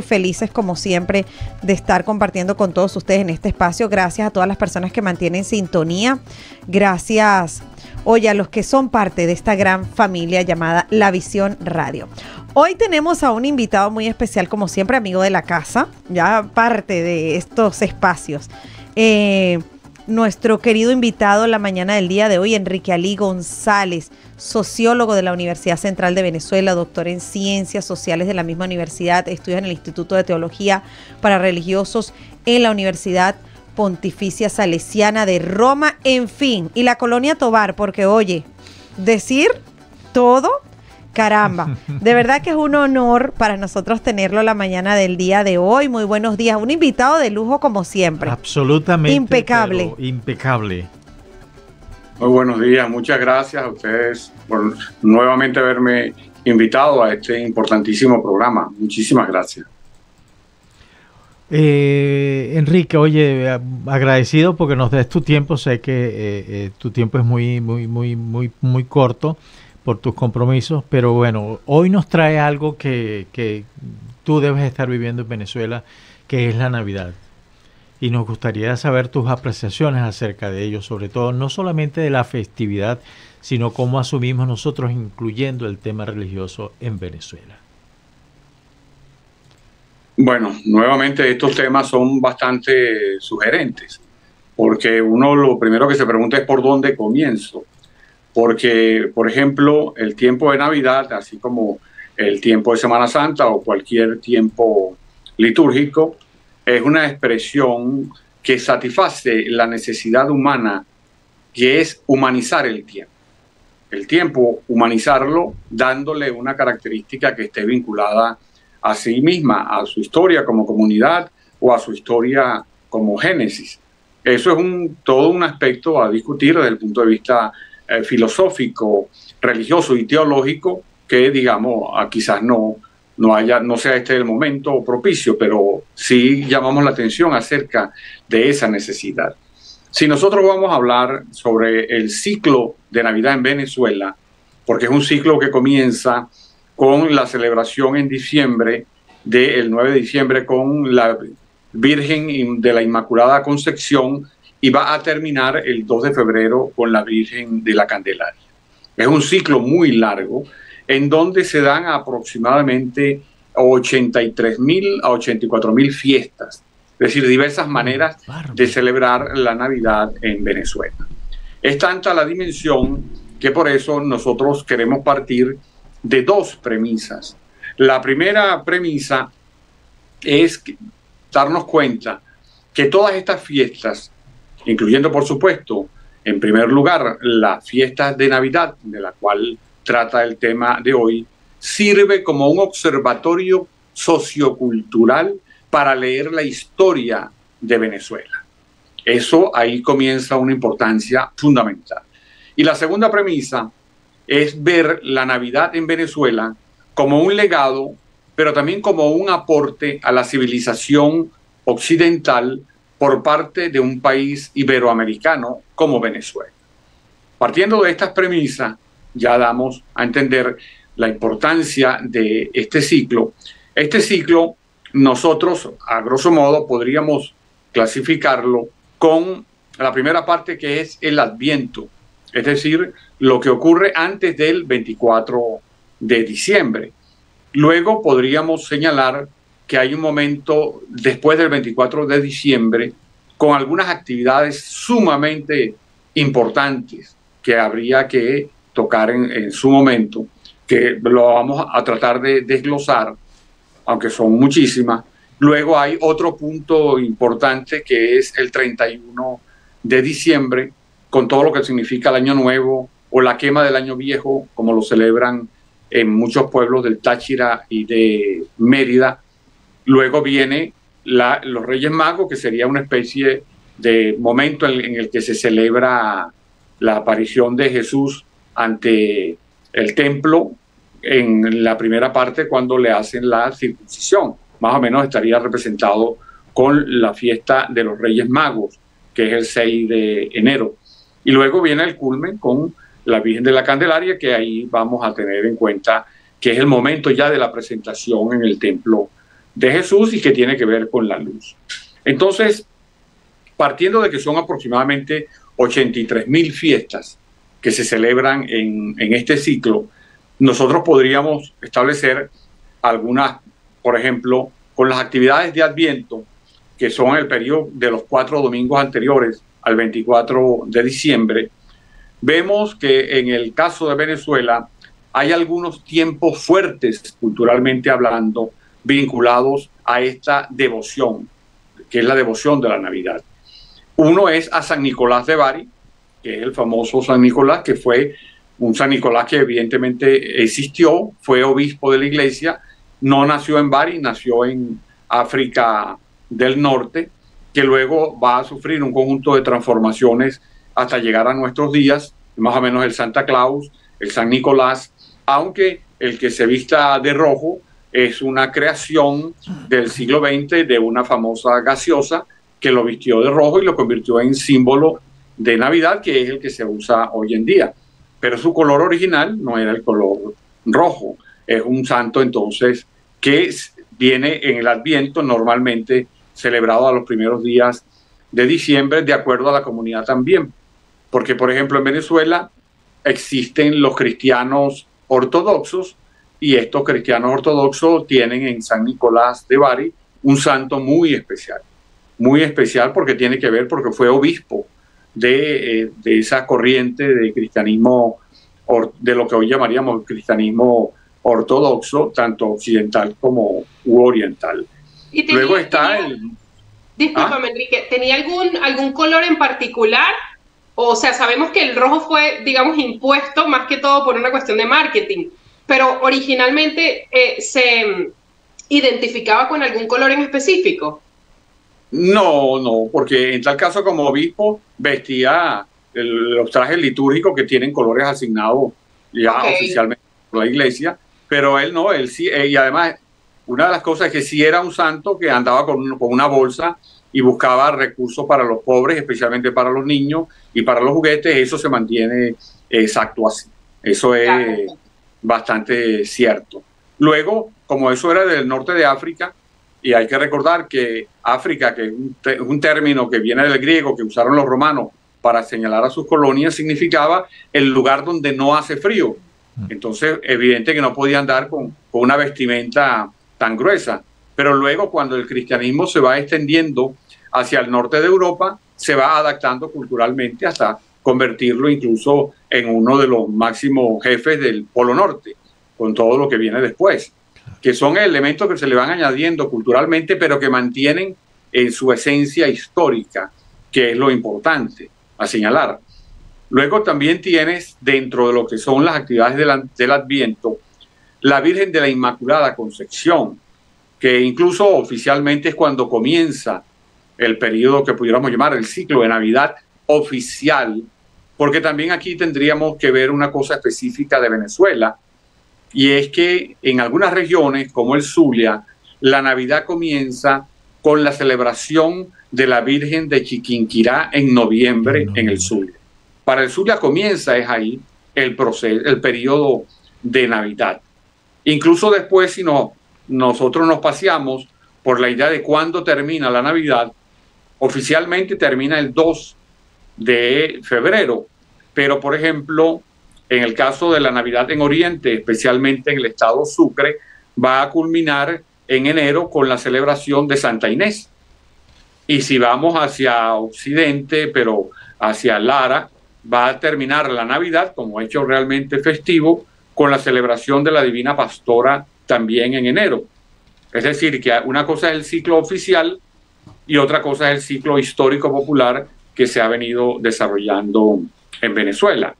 Felices como siempre de estar compartiendo con todos ustedes en este espacio. Gracias a todas las personas que mantienen sintonía. Gracias, oye, a los que son parte de esta gran familia llamada La Visión Radio. Hoy tenemos a un invitado muy especial, como siempre, amigo de la casa, ya parte de estos espacios. Nuestro querido invitado la mañana del día de hoy, Enrique Alí González, sociólogo de la Universidad Central de Venezuela, doctor en Ciencias Sociales de la misma universidad, estudia en el Instituto de Teología para Religiosos en la Universidad Pontificia Salesiana de Roma, en fin, y la Colonia Tovar, porque oye, decir todo, caramba, de verdad que es un honor para nosotros tenerlo la mañana del día de hoy. Muy buenos días, un invitado de lujo como siempre. Absolutamente. Impecable. Impecable. Muy buenos días, muchas gracias a ustedes por nuevamente haberme invitado a este importantísimo programa. Muchísimas gracias. Enrique, oye, agradecido porque nos des tu tiempo. Sé que tu tiempo es muy corto por tus compromisos, pero bueno, hoy nos trae algo que tú debes estar viviendo en Venezuela, que es la Navidad. Y nos gustaría saber tus apreciaciones acerca de ello, sobre todo no solamente de la festividad, sino cómo asumimos nosotros incluyendo el tema religioso en Venezuela. Bueno, nuevamente estos temas son bastante sugerentes, porque uno lo primero que se pregunta es por dónde comienzo. Porque, por ejemplo, el tiempo de Navidad, así como el tiempo de Semana Santa o cualquier tiempo litúrgico, es una expresión que satisface la necesidad humana, que es humanizar el tiempo. El tiempo, humanizarlo, dándole una característica que esté vinculada a sí misma, a su historia como comunidad o a su historia como génesis. Eso es todo un aspecto a discutir desde el punto de vista filosófico, religioso y teológico, que digamos quizás no sea este el momento propicio, pero sí llamamos la atención acerca de esa necesidad. Si nosotros vamos a hablar sobre el ciclo de Navidad en Venezuela, porque es un ciclo que comienza con la celebración en diciembre, del 9 de diciembre, con la Virgen de la Inmaculada Concepción, y va a terminar el 2 de febrero con la Virgen de la Candelaria. Es un ciclo muy largo en donde se dan aproximadamente 83.000 a 84.000 fiestas, es decir, diversas maneras de celebrar la Navidad en Venezuela. Es tanta la dimensión que por eso nosotros queremos partir de dos premisas. La primera premisa es darnos cuenta que todas estas fiestas, incluyendo, por supuesto, en primer lugar, las fiestas de Navidad, de la cual trata el tema de hoy, sirve como un observatorio sociocultural para leer la historia de Venezuela. Eso ahí comienza una importancia fundamental. Y la segunda premisa es ver la Navidad en Venezuela como un legado, pero también como un aporte a la civilización occidental por parte de un país iberoamericano como Venezuela. Partiendo de estas premisas, ya damos a entender la importancia de este ciclo. Este ciclo nosotros, a grosso modo, podríamos clasificarlo con la primera parte, que es el Adviento, es decir, lo que ocurre antes del 24 de diciembre. Luego podríamos señalar que hay un momento después del 24 de diciembre con algunas actividades sumamente importantes que habría que tocar en su momento, que lo vamos a tratar de desglosar, aunque son muchísimas. Luego hay otro punto importante que es el 31 de diciembre, con todo lo que significa el Año Nuevo o la quema del Año Viejo, como lo celebran en muchos pueblos del Táchira y de Mérida. Luego viene los Reyes Magos, que sería una especie de momento en el que se celebra la aparición de Jesús ante el templo en la primera parte, cuando le hacen la circuncisión. Más o menos estaría representado con la fiesta de los Reyes Magos, que es el 6 de enero. Y luego viene el culmen con la Virgen de la Candelaria, que ahí vamos a tener en cuenta que es el momento ya de la presentación en el templo de Jesús y que tiene que ver con la luz. Entonces, partiendo de que son aproximadamente 83.000 fiestas que se celebran en este ciclo, nosotros podríamos establecer algunas, por ejemplo, con las actividades de Adviento, que son el periodo de los 4 domingos anteriores al 24 de diciembre, vemos que en el caso de Venezuela hay algunos tiempos fuertes, culturalmente hablando, vinculados a esta devoción, que es la devoción de la Navidad. Uno es a San Nicolás de Bari, que es el famoso San Nicolás, que fue un San Nicolás que evidentemente existió, fue obispo de la iglesia, no nació en Bari, nació en África del Norte, que luego va a sufrir un conjunto de transformaciones hasta llegar a nuestros días, más o menos el Santa Claus, el San Nicolás, aunque el que se vista de rojo es una creación del siglo XX de una famosa gaseosa que lo vistió de rojo y lo convirtió en símbolo de Navidad, que es el que se usa hoy en día. Pero su color original no era el color rojo. Es un santo entonces que viene en el Adviento, normalmente celebrado a los primeros días de diciembre, de acuerdo a la comunidad también. Porque, por ejemplo, en Venezuela existen los cristianos ortodoxos y estos cristianos ortodoxos tienen en San Nicolás de Bari un santo muy especial porque tiene que ver, porque fue obispo de esa corriente de cristianismo, de lo que hoy llamaríamos cristianismo ortodoxo, tanto occidental como oriental. ¿Y luego está el... Discúlpame, Enrique, ¿tenía algún color en particular? O sea, sabemos que el rojo fue, digamos, impuesto más que todo por una cuestión de marketing, pero originalmente se identificaba con algún color en específico. No, porque en tal caso como obispo vestía los trajes litúrgicos que tienen colores asignados ya oficialmente por la iglesia, pero él no, él sí, y además una de las cosas es que sí era un santo que andaba con una bolsa y buscaba recursos para los pobres, especialmente para los niños y para los juguetes. Eso se mantiene exacto así, eso es bastante cierto. Luego, como eso era del norte de África, y hay que recordar que África, que es un término que viene del griego, que usaron los romanos para señalar a sus colonias, significaba el lugar donde no hace frío. Entonces, evidente que no podían andar con una vestimenta tan gruesa. Pero luego, cuando el cristianismo se va extendiendo hacia el norte de Europa, se va adaptando culturalmente hasta convertirlo incluso en uno de los máximos jefes del Polo Norte, con todo lo que viene después, que son elementos que se le van añadiendo culturalmente, pero que mantienen en su esencia histórica, que es lo importante a señalar. Luego también tienes, dentro de lo que son las actividades del Adviento, la Virgen de la Inmaculada Concepción, que incluso oficialmente es cuando comienza el periodo que pudiéramos llamar el ciclo de Navidad oficial, porque también aquí tendríamos que ver una cosa específica de Venezuela, y es que en algunas regiones, como el Zulia, la Navidad comienza con la celebración de la Virgen de Chiquinquirá en noviembre en el Zulia. Para el Zulia comienza, es ahí, el periodo de Navidad. Incluso después, si nosotros nos paseamos por la idea de cuándo termina la Navidad, oficialmente termina el 2 de febrero, pero por ejemplo, en el caso de la Navidad en Oriente, especialmente en el estado Sucre, va a culminar en enero con la celebración de Santa Inés. Y si vamos hacia Occidente, pero hacia Lara, va a terminar la Navidad como hecho realmente festivo con la celebración de la Divina Pastora también en enero. Es decir, que una cosa es el ciclo oficial y otra cosa es el ciclo histórico popular que se ha venido desarrollando en Venezuela.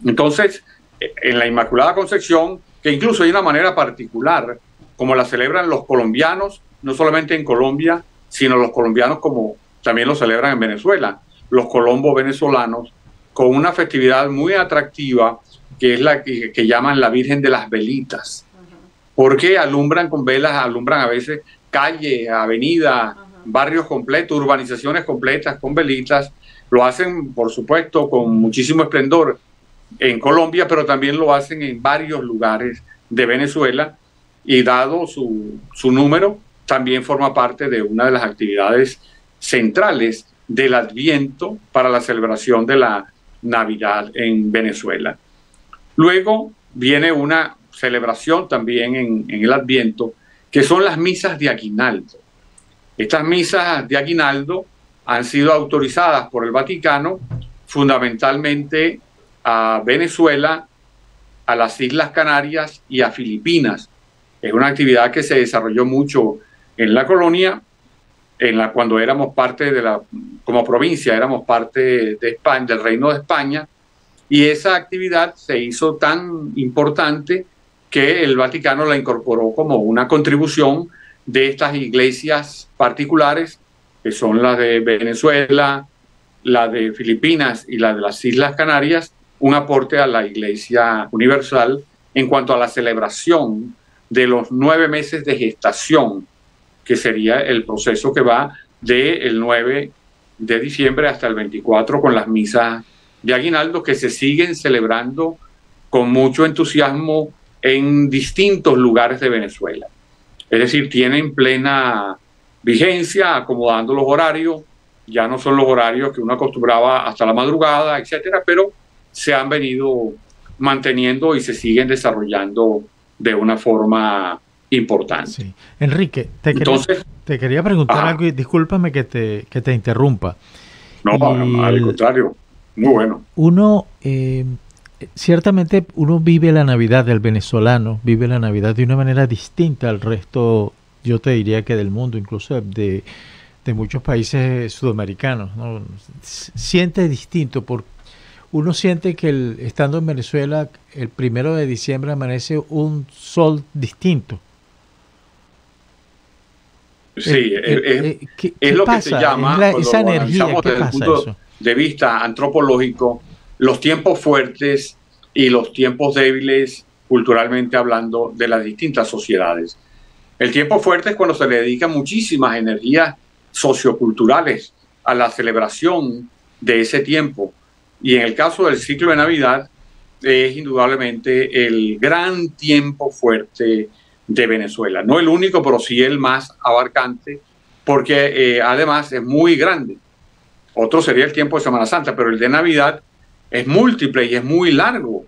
Entonces, en la Inmaculada Concepción, que incluso hay una manera particular, como la celebran los colombianos, no solamente en Colombia, sino los colombianos como también lo celebran en Venezuela, los colombos venezolanos, con una festividad muy atractiva, que es la que llaman la Virgen de las Velitas, porque alumbran con velas, alumbran a veces calles, avenidas, barrios completos, urbanizaciones completas con velitas. Lo hacen, por supuesto, con muchísimo esplendor en Colombia, pero también lo hacen en varios lugares de Venezuela, y dado su número, también forma parte de una de las actividades centrales del Adviento para la celebración de la Navidad en Venezuela. Luego viene una celebración también en el Adviento, que son las misas de aguinaldo. Estas misas de aguinaldo han sido autorizadas por el Vaticano fundamentalmente a Venezuela, a las Islas Canarias y a Filipinas. Es una actividad que se desarrolló mucho en la colonia, cuando éramos parte como provincia, éramos parte de España, del Reino de España, y esa actividad se hizo tan importante que el Vaticano la incorporó como una contribución de estas iglesias particulares, que son las de Venezuela, la de Filipinas y la de las Islas Canarias, un aporte a la Iglesia Universal en cuanto a la celebración de los 9 meses de gestación, que sería el proceso que va del 9 de diciembre hasta el 24 con las misas de aguinaldo, que se siguen celebrando con mucho entusiasmo en distintos lugares de Venezuela. Es decir, tienen plena vigencia, acomodando los horarios. Ya no son los horarios que uno acostumbraba hasta la madrugada, etcétera, pero se han venido manteniendo y se siguen desarrollando de una forma importante. Sí. Enrique, te quería preguntar algo, y discúlpame que te interrumpa. No, al contrario, muy bueno. Uno, ciertamente uno vive la Navidad, el venezolano vive la Navidad de una manera distinta al resto, yo te diría que del mundo, incluso de muchos países sudamericanos, ¿no? Siente distinto, uno siente que estando en Venezuela, el 1 de diciembre amanece un sol distinto. Sí, es lo que se llama, esa energía, desde el punto de vista antropológico, los tiempos fuertes y los tiempos débiles, culturalmente hablando, de las distintas sociedades. El tiempo fuerte es cuando se le dedican muchísimas energías socioculturales a la celebración de ese tiempo. Y en el caso del ciclo de Navidad, es indudablemente el gran tiempo fuerte de Venezuela. No el único, pero sí el más abarcante, porque además es muy grande. Otro sería el tiempo de Semana Santa, pero el de Navidad es múltiple y es muy largo,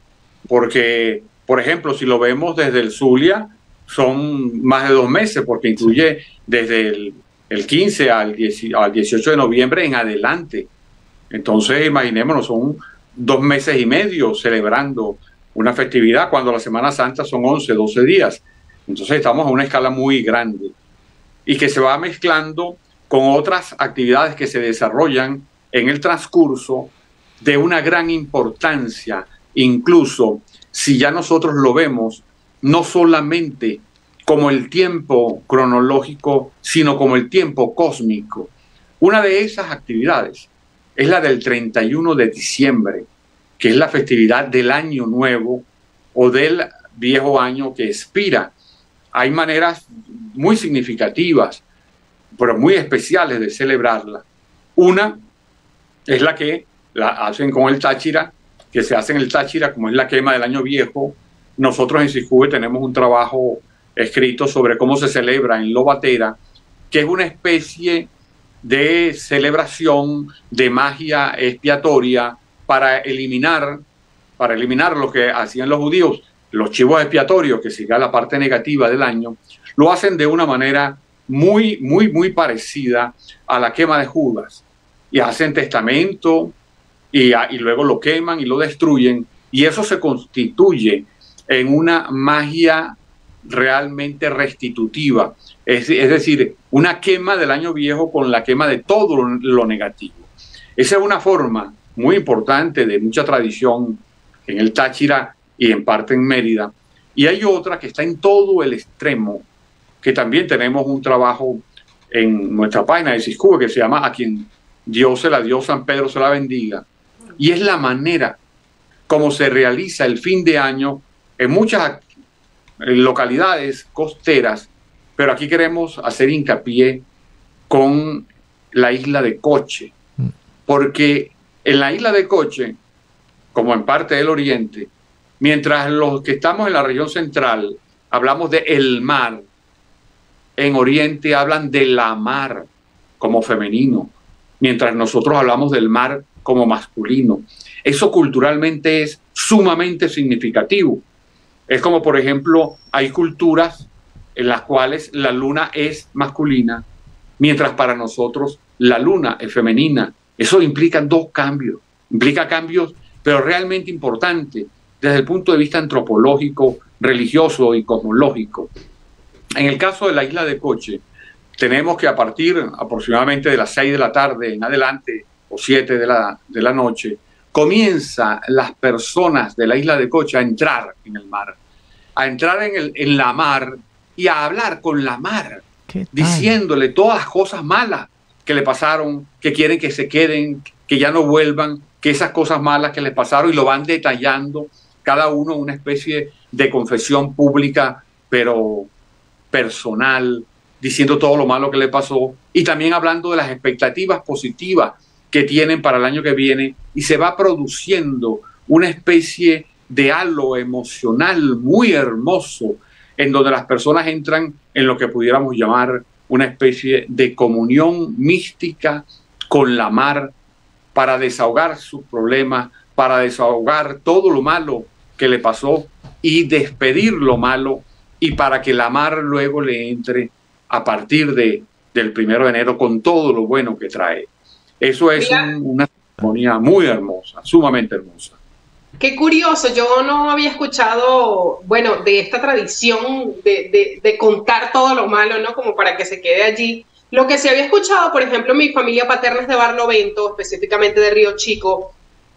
porque, por ejemplo, si lo vemos desde el Zulia, son más de 2 meses, porque incluye desde el 15 al 18 de noviembre en adelante. Entonces, imaginémonos, son 2 meses y medio celebrando una festividad, cuando la Semana Santa son 11, 12 días. Entonces estamos a una escala muy grande y que se va mezclando con otras actividades que se desarrollan en el transcurso de una gran importancia, incluso si ya nosotros lo vemos no solamente como el tiempo cronológico, sino como el tiempo cósmico. Una de esas actividades es la del 31 de diciembre, que es la festividad del Año Nuevo o del Viejo Año que expira. Hay maneras muy significativas, pero muy especiales de celebrarla. Una es la que la hacen con el Táchira, que se hace en el Táchira, como es la quema del Año Viejo. Nosotros en SISCUBE tenemos un trabajo escrito sobre cómo se celebra en Lobatera, que es una especie de celebración de magia expiatoria para eliminar lo que hacían los judíos, los chivos expiatorios, que sería la parte negativa del año. Lo hacen de una manera muy, muy, muy parecida a la quema de Judas, y hacen testamento y luego lo queman y lo destruyen, y eso se constituye en una magia realmente restitutiva, es decir, una quema del año viejo con la quema de todo lo negativo. Esa es una forma muy importante de mucha tradición en el Táchira y en parte en Mérida. Y hay otra que está en todo el extremo, que también tenemos un trabajo en nuestra página de SISCUBE que se llama A quien Dios se la dio, San Pedro se la bendiga. Y es la manera como se realiza el fin de año en muchas localidades costeras, pero aquí queremos hacer hincapié con la isla de Coche, porque en la isla de Coche, como en parte del oriente, mientras los que estamos en la región central hablamos de el mar en Oriente hablan de la mar como femenino, mientras nosotros hablamos del mar como masculino. Eso culturalmente es sumamente significativo. Es como, por ejemplo, hay culturas en las cuales la luna es masculina, mientras para nosotros la luna es femenina. Eso implica dos cambios, implica cambios, pero realmente importantes desde el punto de vista antropológico, religioso y cosmológico. En el caso de la isla de Coche, tenemos que a partir aproximadamente de las 6 de la tarde en adelante, o 7 de la noche, comienzan las personas de la isla de Coche a entrar en el mar, a entrar en la mar y a hablar con la mar, diciéndole todas las cosas malas que le pasaron, que quieren que se queden, que ya no vuelvan, que esas cosas malas que les pasaron, y lo van detallando, cada uno una especie de confesión pública, pero personal, diciendo todo lo malo que le pasó, y también hablando de las expectativas positivas que tienen para el año que viene, y se va produciendo una especie de halo emocional muy hermoso, en donde las personas entran en lo que pudiéramos llamar una especie de comunión mística con la mar, para desahogar sus problemas, para desahogar todo lo malo que le pasó y despedir lo malo, y para que la mar luego le entre a partir del 1 de enero con todo lo bueno que trae. Eso es una ceremonia muy hermosa, sumamente hermosa. Qué curioso, yo no había escuchado, bueno, de esta tradición de contar todo lo malo, ¿no? Como para que se quede allí. Lo que se había escuchado, por ejemplo, mi familia paterna es de Barlovento, específicamente de Río Chico,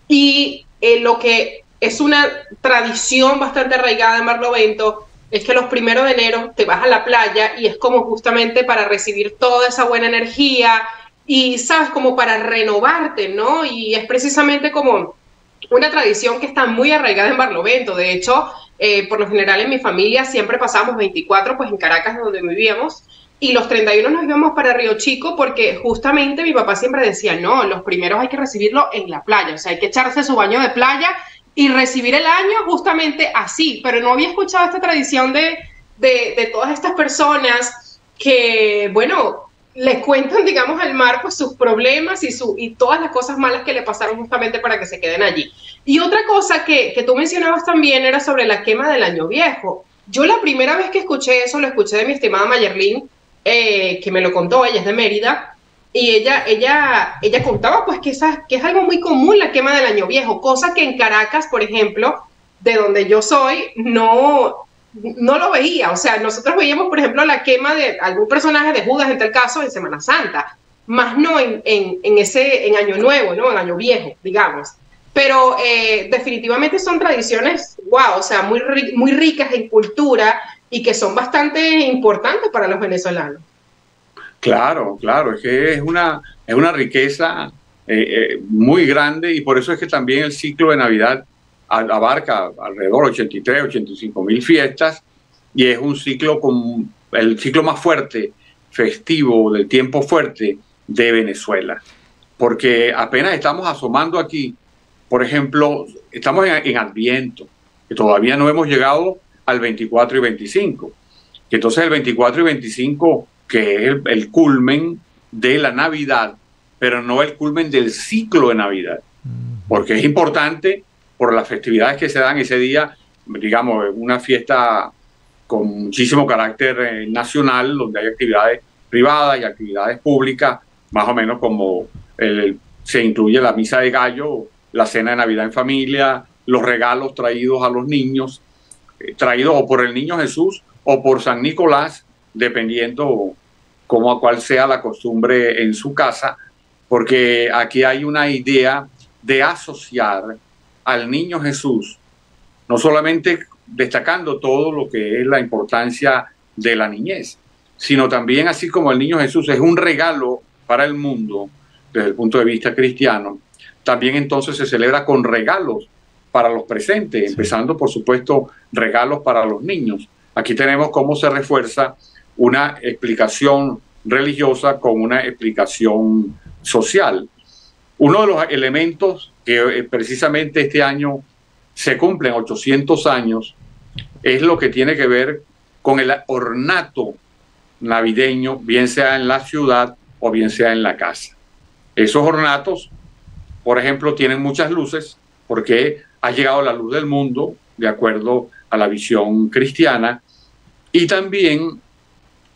y lo que es una tradición bastante arraigada en Barlovento es que los 1 de enero te vas a la playa y es como justamente para recibir toda esa buena energía y, ¿sabes? Como para renovarte, ¿no? Y es precisamente como una tradición que está muy arraigada en Barlovento. De hecho, por lo general en mi familia siempre pasamos 24 pues en Caracas, donde vivíamos, y los 31 nos íbamos para Río Chico porque justamente mi papá siempre decía, no, los primeros hay que recibirlo en la playa, o sea, hay que echarse su baño de playa y recibir el año justamente así. Pero no había escuchado esta tradición de todas estas personas que, bueno, le cuentan, digamos, al mar pues sus problemas y todas las cosas malas que le pasaron justamente para que se queden allí. Y otra cosa que tú mencionabas también era sobre la quema del año viejo. Yo la primera vez que escuché eso, lo escuché de mi estimada Mayerlin, que me lo contó. Ella es de Mérida, y ella contaba pues que es algo muy común la quema del año viejo, cosa que en Caracas, por ejemplo, de donde yo soy, no lo veía. O sea, nosotros veíamos, por ejemplo, la quema de algún personaje de Judas, en tal caso, en Semana Santa, más no en Año Nuevo, ¿no? En Año Viejo, digamos. Pero definitivamente son tradiciones, wow, o sea, muy ricas en cultura y que son bastante importantes para los venezolanos. Claro, claro, es que es una riqueza muy grande, y por eso es que también el ciclo de Navidad abarca alrededor de 83, 85 mil fiestas, y es un ciclo con el ciclo más fuerte, festivo, del tiempo fuerte de Venezuela. Porque apenas estamos asomando aquí, por ejemplo, estamos en Adviento, que todavía no hemos llegado al 24 y 25. Y entonces el 24 y 25, que es el culmen de la Navidad, pero no el culmen del ciclo de Navidad, porque es importante por las festividades que se dan ese día, digamos, una fiesta con muchísimo carácter nacional, donde hay actividades privadas y actividades públicas, más o menos como se incluye la misa de gallo, la cena de Navidad en familia, los regalos traídos a los niños, traídos o por el Niño Jesús o por San Nicolás, dependiendo cuál sea la costumbre en su casa, porque aquí hay una idea de asociar al Niño Jesús, no solamente destacando todo lo que es la importancia de la niñez, sino también, así como el Niño Jesús es un regalo para el mundo desde el punto de vista cristiano, también entonces se celebra con regalos para los presentes, empezando por supuesto regalos para los niños. Aquí tenemos cómo se refuerza una explicación religiosa con una explicación social. Uno de los elementos que precisamente este año se cumplen 800 años es lo que tiene que ver con el ornato navideño, bien sea en la ciudad o bien sea en la casa. Esos ornatos, por ejemplo, tienen muchas luces porque ha llegado la luz del mundo, de acuerdo a la visión cristiana, y también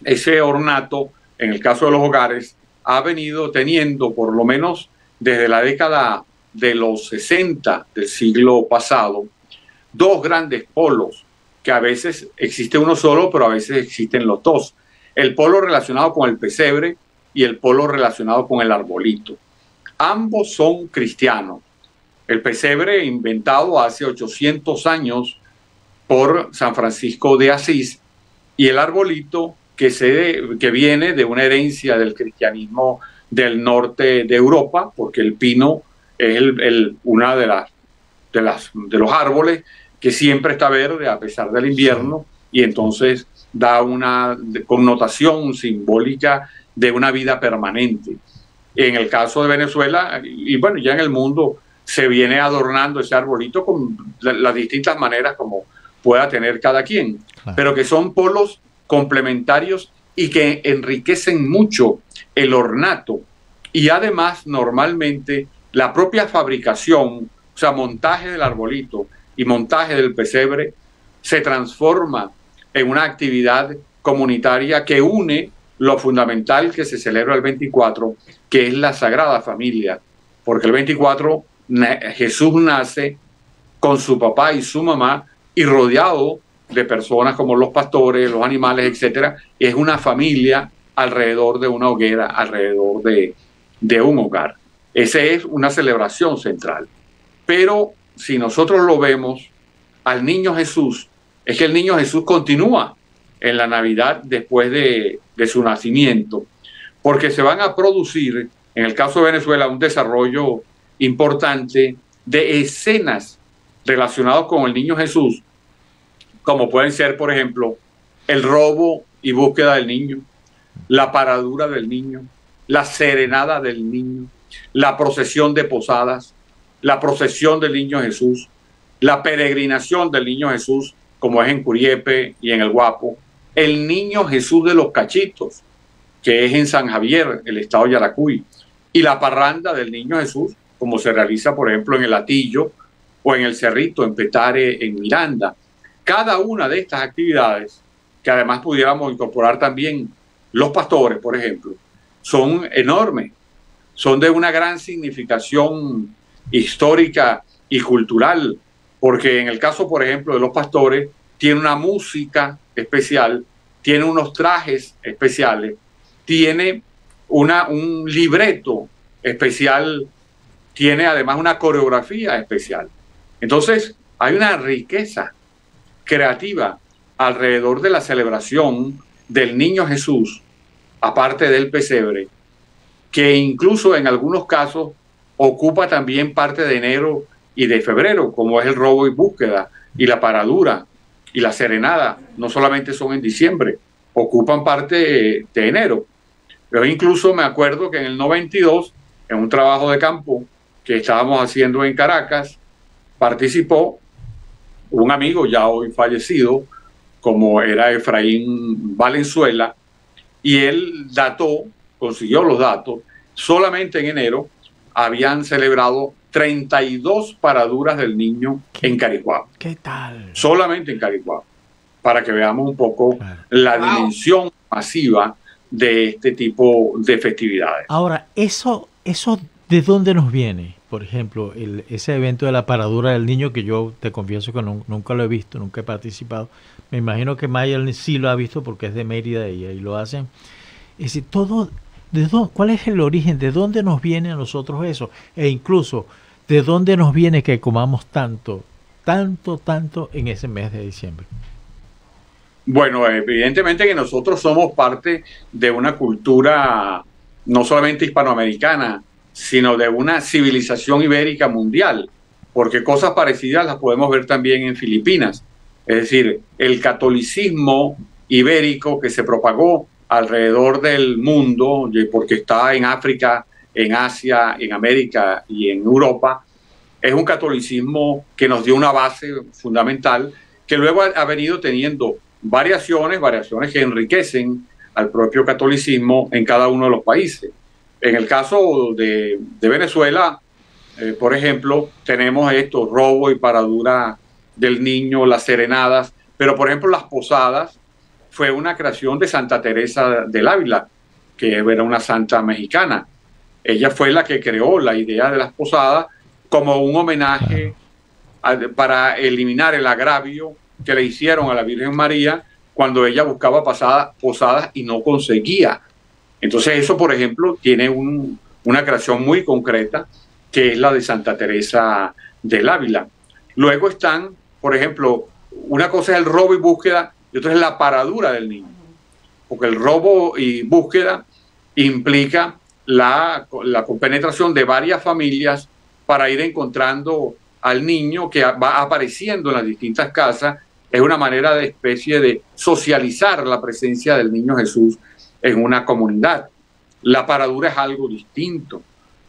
ese ornato, en el caso de los hogares, ha venido teniendo, por lo menos desde la década de los 60 del siglo pasado, dos grandes polos, que a veces existe uno solo, pero a veces existen los dos. El polo relacionado con el pesebre y el polo relacionado con el arbolito. Ambos son cristianos. El pesebre, inventado hace 800 años por San Francisco de Asís, y el arbolito, que viene de una herencia del cristianismo del norte de Europa, porque el pino es una de los árboles que siempre está verde a pesar del invierno, y entonces da una connotación simbólica de una vida permanente. En el caso de Venezuela, y bueno, ya en el mundo se viene adornando ese arbolito con las distintas maneras como pueda tener cada quien, claro, pero que son polos complementarios y que enriquecen mucho el ornato. Y además, normalmente, la propia fabricación, o sea, montaje del arbolito y montaje del pesebre, se transforma en una actividad comunitaria que une lo fundamental que se celebra el 24, que es la Sagrada Familia, porque el 24 Jesús nace con su papá y su mamá y rodeado de personas como los pastores, los animales, etcétera. Es una familia alrededor de una hoguera, alrededor de un hogar. Esa es una celebración central. Pero si nosotros lo vemos, al niño Jesús, es que el niño Jesús continúa en la Navidad después de su nacimiento, porque se van a producir, en el caso de Venezuela, un desarrollo importante de escenas relacionadas con el niño Jesús, como pueden ser, por ejemplo, el robo y búsqueda del niño, la paradura del niño, la serenada del niño, la procesión de posadas, la procesión del niño Jesús, la peregrinación del niño Jesús, como es en Curiepe y en el Guapo, el niño Jesús de los Cachitos, que es en San Javier, el estado de Yaracuy, y la parranda del niño Jesús, como se realiza, por ejemplo, en el Hatillo o en el Cerrito, en Petare, en Miranda. Cada una de estas actividades, que además pudiéramos incorporar también los pastores, por ejemplo, son enormes, son de una gran significación histórica y cultural, porque en el caso, por ejemplo, de los pastores, tiene una música especial, tiene unos trajes especiales, tiene un libreto especial, tiene además una coreografía especial. Entonces, hay una riqueza creativa alrededor de la celebración del niño Jesús, aparte del pesebre, que incluso en algunos casos ocupa también parte de enero y de febrero, como es el robo y búsqueda, y la paradura, y la serenada. No solamente son en diciembre, ocupan parte de enero. Pero incluso me acuerdo que en el 92, en un trabajo de campo que estábamos haciendo en Caracas, participó un amigo ya hoy fallecido, como era Efraín Valenzuela, y él consiguió los datos. Solamente en enero habían celebrado 32 paraduras del niño en Caricuao. ¿Qué tal? Solamente en Caricuao, para que veamos un poco la dimensión masiva de este tipo de festividades. Ahora, ¿eso de dónde nos viene? Por ejemplo, ese evento de la paradura del niño, que yo te confieso que nunca lo he visto, nunca he participado. Me imagino que Maya sí lo ha visto porque es de Mérida y ahí lo hacen. Es decir, ¿cuál es el origen? ¿De dónde nos viene a nosotros eso? E incluso, ¿de dónde nos viene que comamos tanto en ese mes de diciembre? Bueno, evidentemente que nosotros somos parte de una cultura no solamente hispanoamericana, sino de una civilización ibérica mundial, porque cosas parecidas las podemos ver también en Filipinas. Es decir, el catolicismo ibérico que se propagó alrededor del mundo, porque está en África, en Asia, en América y en Europa, es un catolicismo que nos dio una base fundamental, que luego ha venido teniendo variaciones que enriquecen al propio catolicismo en cada uno de los países. En el caso de Venezuela, por ejemplo, tenemos esto, robo y paradura del niño, las serenadas, pero por ejemplo las posadas fue una creación de Santa Teresa del Ávila, que era una santa mexicana. Ella fue la que creó la idea de las posadas como un homenaje para eliminar el agravio que le hicieron a la Virgen María cuando ella buscaba posadas y no conseguía. Entonces eso, por ejemplo, tiene una creación muy concreta, que es la de Santa Teresa del Ávila. Luego están, por ejemplo, una cosa es el robo y búsqueda y otra es la paradura del niño. Porque el robo y búsqueda implica la compenetración de varias familias para ir encontrando al niño que va apareciendo en las distintas casas. Es una manera de especie de socializar la presencia del niño Jesús en una comunidad. La paradura es algo distinto.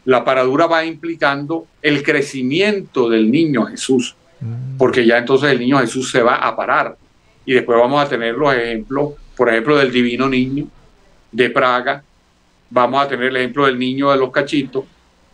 La paradura va implicando el crecimiento del niño Jesús, porque ya entonces el niño Jesús se va a parar. Y después vamos a tener los ejemplos, por ejemplo, del Divino Niño de Praga. Vamos a tener el ejemplo del niño de los cachitos,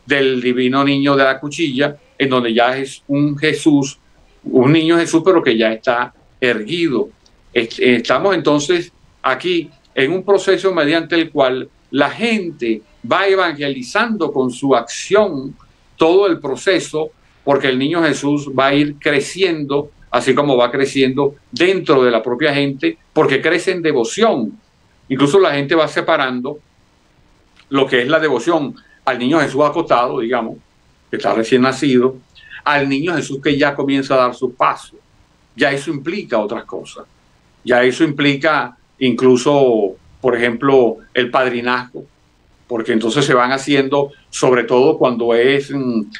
del Divino Niño de la Cuchilla, en donde ya es un Jesús, un niño Jesús, pero que ya está erguido. Estamos entonces aquí en un proceso mediante el cual la gente va evangelizando con su acción todo el proceso, porque el niño Jesús va a ir creciendo, así como va creciendo dentro de la propia gente, porque crece en devoción. Incluso la gente va separando lo que es la devoción al niño Jesús acostado, digamos, que está recién nacido, al niño Jesús que ya comienza a dar sus pasos. Ya eso implica otras cosas. Ya eso implica incluso, por ejemplo, el padrinazgo, porque entonces se van haciendo, sobre todo cuando es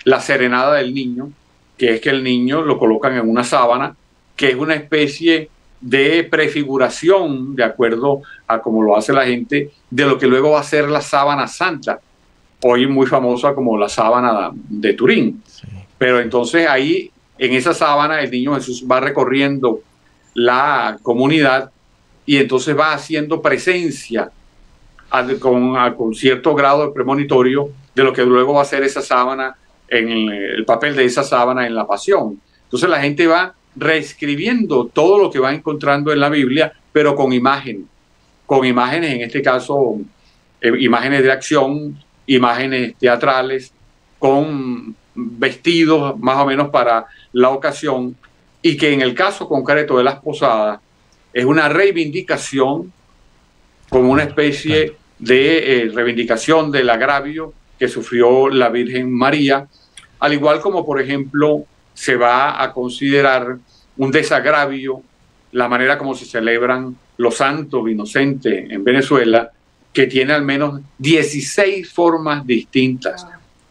la serenada del niño, que es que el niño lo colocan en una sábana, que es una especie de prefiguración, de acuerdo a cómo lo hace la gente, de lo que luego va a ser la sábana santa, hoy muy famosa como la sábana de Turín. Sí. Pero entonces ahí, en esa sábana, el niño Jesús va recorriendo la comunidad y entonces va haciendo presencia con cierto grado de premonitorio de lo que luego va a ser esa sábana, en el papel de esa sábana en la pasión. Entonces la gente va reescribiendo todo lo que va encontrando en la Biblia, pero con imágenes, en este caso, imágenes de acción, imágenes teatrales, con vestidos más o menos para la ocasión, y que en el caso concreto de las posadas es una reivindicación, como una especie de reivindicación del agravio que sufrió la Virgen María, al igual como, por ejemplo, se va a considerar un desagravio la manera como se celebran los santos inocentes en Venezuela, que tiene al menos 16 formas distintas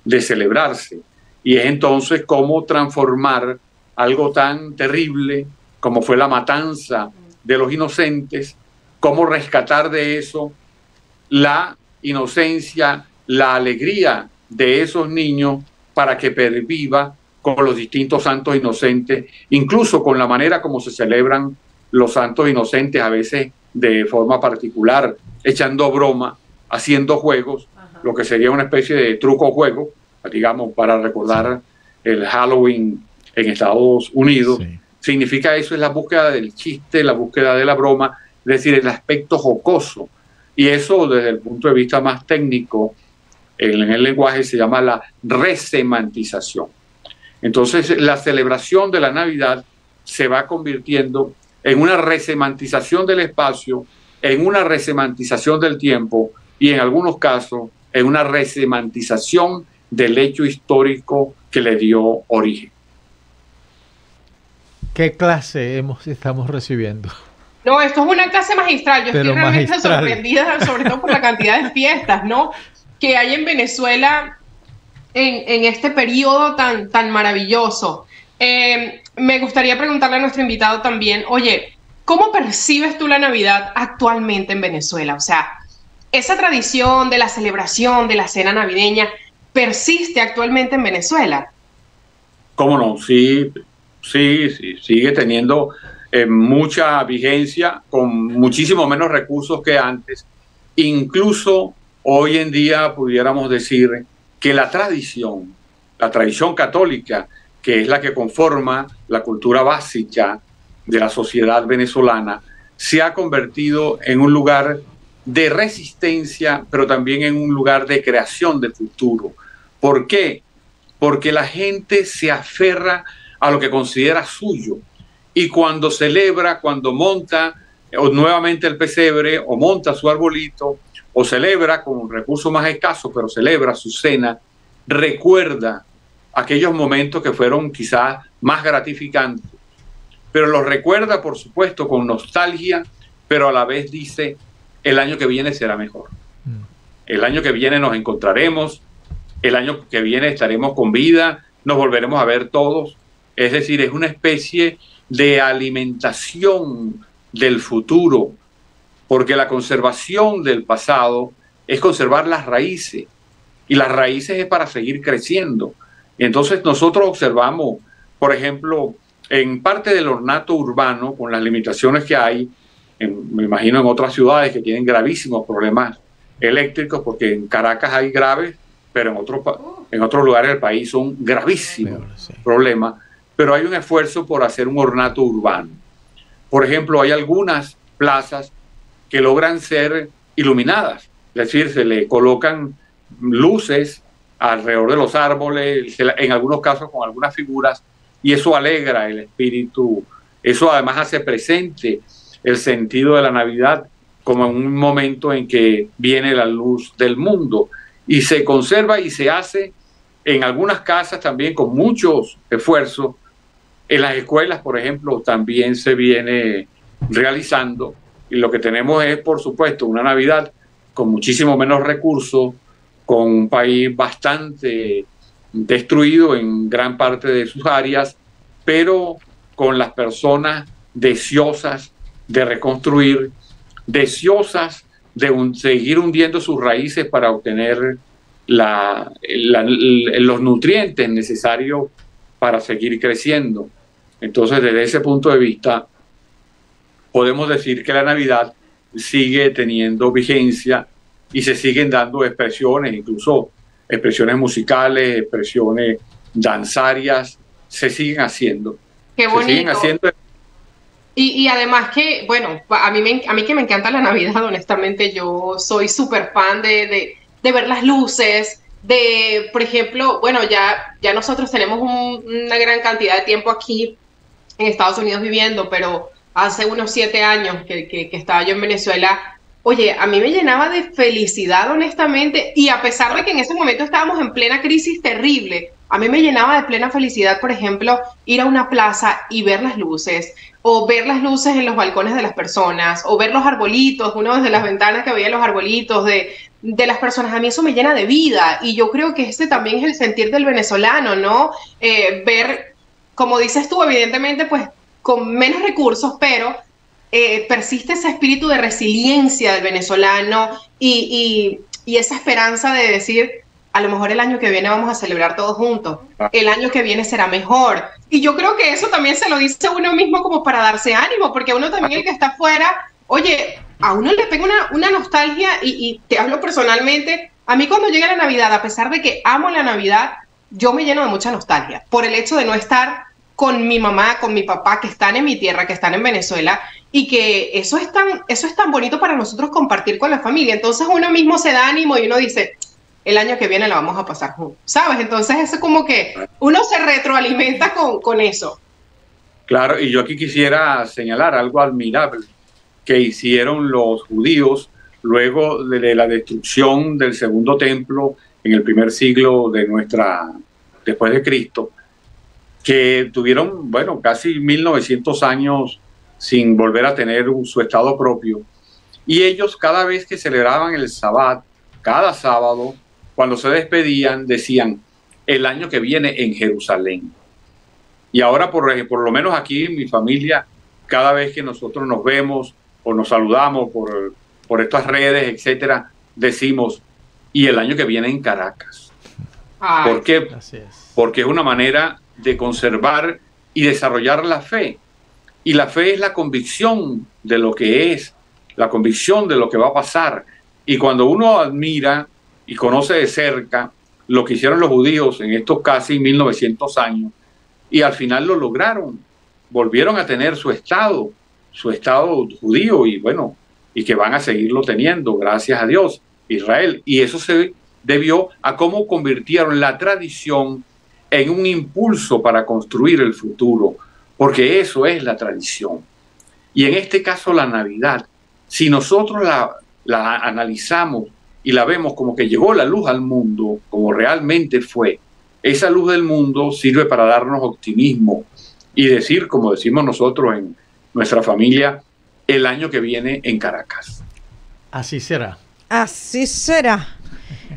de celebrarse. Y es entonces cómo transformar algo tan terrible como fue la matanza de los inocentes, cómo rescatar de eso la inocencia, la alegría de esos niños para que perviva con los distintos santos inocentes, incluso con la manera como se celebran los santos inocentes, a veces de forma particular, echando broma, haciendo juegos, lo que sería una especie de truco-juego, digamos, para recordar el Halloween en Estados Unidos. Sí. Significa eso, es la búsqueda del chiste, la búsqueda de la broma, es decir, el aspecto jocoso. Y eso, desde el punto de vista más técnico, en el lenguaje se llama la resemantización. Entonces, la celebración de la Navidad se va convirtiendo en una resemantización del espacio, en una resemantización del tiempo y, en algunos casos, en una resemantización del hecho histórico que le dio origen. ¿Qué clase estamos recibiendo? No, esto es una clase magistral. Yo estoy realmente sorprendida, sobre todo por la cantidad de fiestas, ¿no?, que hay en Venezuela en este periodo tan maravilloso. Me gustaría preguntarle a nuestro invitado también, oye, ¿cómo percibes tú la Navidad actualmente en Venezuela? O sea, esa tradición de la celebración de la cena navideña, ¿persiste actualmente en Venezuela? ¿Cómo no? Sí, sigue teniendo mucha vigencia, con muchísimo menos recursos que antes, Incluso hoy en día pudiéramos decir que la tradición católica, que es la que conforma la cultura básica de la sociedad venezolana, se ha convertido en un lugar de resistencia, pero también en un lugar de creación de futuro. ¿Por qué? Porque la gente se aferra a lo que considera suyo, y cuando celebra, cuando monta nuevamente el pesebre o monta su arbolito o celebra con recursos más escasos, pero celebra su cena, recuerda aquellos momentos que fueron quizás más gratificantes, pero los recuerda, por supuesto, con nostalgia, pero a la vez dice, el año que viene será mejor. El año que viene nos encontraremos, el año que viene estaremos con vida, nos volveremos a ver todos. Es decir, es una especie de alimentación del futuro, porque la conservación del pasado es conservar las raíces, y las raíces es para seguir creciendo. Entonces nosotros observamos, por ejemplo, en parte del ornato urbano, con las limitaciones que hay, me imagino en otras ciudades que tienen gravísimos problemas eléctricos, porque en Caracas hay graves, pero en otros lugares del país son gravísimos problemas, pero hay un esfuerzo por hacer un ornato urbano. Por ejemplo, hay algunas plazas que logran ser iluminadas, es decir, se le colocan luces alrededor de los árboles, en algunos casos con algunas figuras, y eso alegra el espíritu. Eso además hace presente el sentido de la Navidad como en un momento en que viene la luz del mundo, y se conserva y se hace en algunas casas también con muchos esfuerzos. En las escuelas, por ejemplo, también se viene realizando, y lo que tenemos es, por supuesto, una Navidad con muchísimo menos recursos, con un país bastante destruido en gran parte de sus áreas, pero con las personas deseosas de reconstruir, deseosas de seguir hundiendo sus raíces para obtener los nutrientes necesarios para seguir creciendo. Entonces, desde ese punto de vista, podemos decir que la Navidad sigue teniendo vigencia y se siguen dando expresiones, incluso expresiones musicales, expresiones danzarias, se siguen haciendo. Qué bonito. Se siguen haciendo. Y además que, bueno, a mí que me encanta la Navidad, honestamente, yo soy súper fan de ver las luces, por ejemplo, bueno, ya nosotros tenemos una gran cantidad de tiempo aquí en Estados Unidos viviendo, pero hace unos 7 años que estaba yo en Venezuela, oye, a mí me llenaba de felicidad, honestamente, y a pesar de que en ese momento estábamos en plena crisis terrible, a mí me llenaba de plena felicidad, por ejemplo, ir a una plaza y ver las luces, o ver las luces en los balcones de las personas, o ver los arbolitos, uno desde las ventanas que veía los arbolitos de las personas. A mí eso me llena de vida, y yo creo que ese también es el sentir del venezolano, ¿no? Ver, como dices tú, evidentemente, pues, con menos recursos, pero persiste ese espíritu de resiliencia del venezolano y esa esperanza de decir, a lo mejor el año que viene vamos a celebrar todos juntos, el año que viene será mejor. Y yo creo que eso también se lo dice uno mismo como para darse ánimo, porque uno también, el que está afuera, oye, a uno le pega una nostalgia, y te hablo personalmente, a mí cuando llega la Navidad, a pesar de que amo la Navidad, yo me lleno de mucha nostalgia por el hecho de no estar con mi mamá, con mi papá, que están en mi tierra, que están en Venezuela, y que eso es tan bonito para nosotros compartir con la familia. Entonces uno mismo se da ánimo y uno dice, el año que viene la vamos a pasar juntos, ¿sabes? Entonces eso como que uno se retroalimenta con eso. Claro, y yo aquí quisiera señalar algo admirable que hicieron los judíos luego de la destrucción del segundo templo en el primer siglo después de Cristo, que tuvieron, bueno, casi 1900 años sin volver a tener su estado propio. Y ellos, cada vez que celebraban el Sabbat, cada sábado, cuando se despedían, decían, el año que viene en Jerusalén. Y ahora, por lo menos aquí en mi familia, cada vez que nosotros nos vemos o nos saludamos por estas redes, etcétera, decimos, y el año que viene en Caracas. ¿Por qué? Porque es una manera de conservar y desarrollar la fe. Y la fe es la convicción de lo que es, la convicción de lo que va a pasar. Y cuando uno admira y conoce de cerca lo que hicieron los judíos en estos casi 1900 años, y al final lo lograron, volvieron a tener su estado judío, y bueno, y que van a seguirlo teniendo, gracias a Dios, Israel. Y eso se debió a cómo convirtieron la tradición en un impulso para construir el futuro, porque eso es la tradición. Y en este caso la Navidad, si nosotros la analizamos y la vemos como que llegó la luz al mundo, como realmente fue, esa luz del mundo sirve para darnos optimismo y decir, como decimos nosotros en nuestra familia, el año que viene en Caracas. Así será. Así será.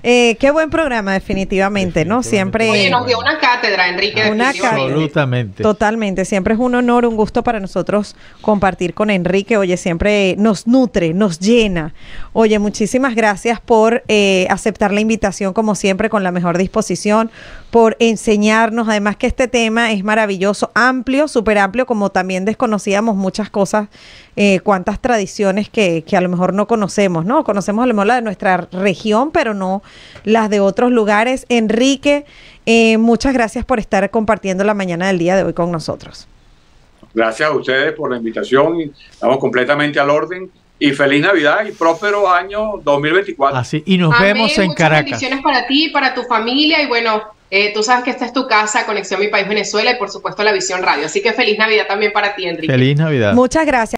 Qué buen programa, definitivamente, ¿no? Siempre. Oye, nos dio una cátedra, Enrique. Una cátedra. Absolutamente. Totalmente. Siempre es un honor, un gusto para nosotros compartir con Enrique. Oye, siempre nos nutre, nos llena. Oye, muchísimas gracias por aceptar la invitación, como siempre, con la mejor disposición, por enseñarnos. Además que este tema es maravilloso, amplio, súper amplio, como también desconocíamos muchas cosas, cuántas tradiciones que a lo mejor no conocemos, ¿no? Conocemos a lo mejor la de nuestra región, pero no las de otros lugares. Enrique, muchas gracias por estar compartiendo la mañana del día de hoy con nosotros. Gracias a ustedes por la invitación. Estamos completamente al orden. Y feliz Navidad y próspero año 2024. Así, y nos vemos en Muchas Caracas. bendiciones para ti, para tu familia. Y bueno, tú sabes que esta es tu casa, Conexión Mi País Venezuela, y por supuesto la Visión Radio. Así que feliz Navidad también para ti, Enrique. Feliz Navidad. Muchas gracias.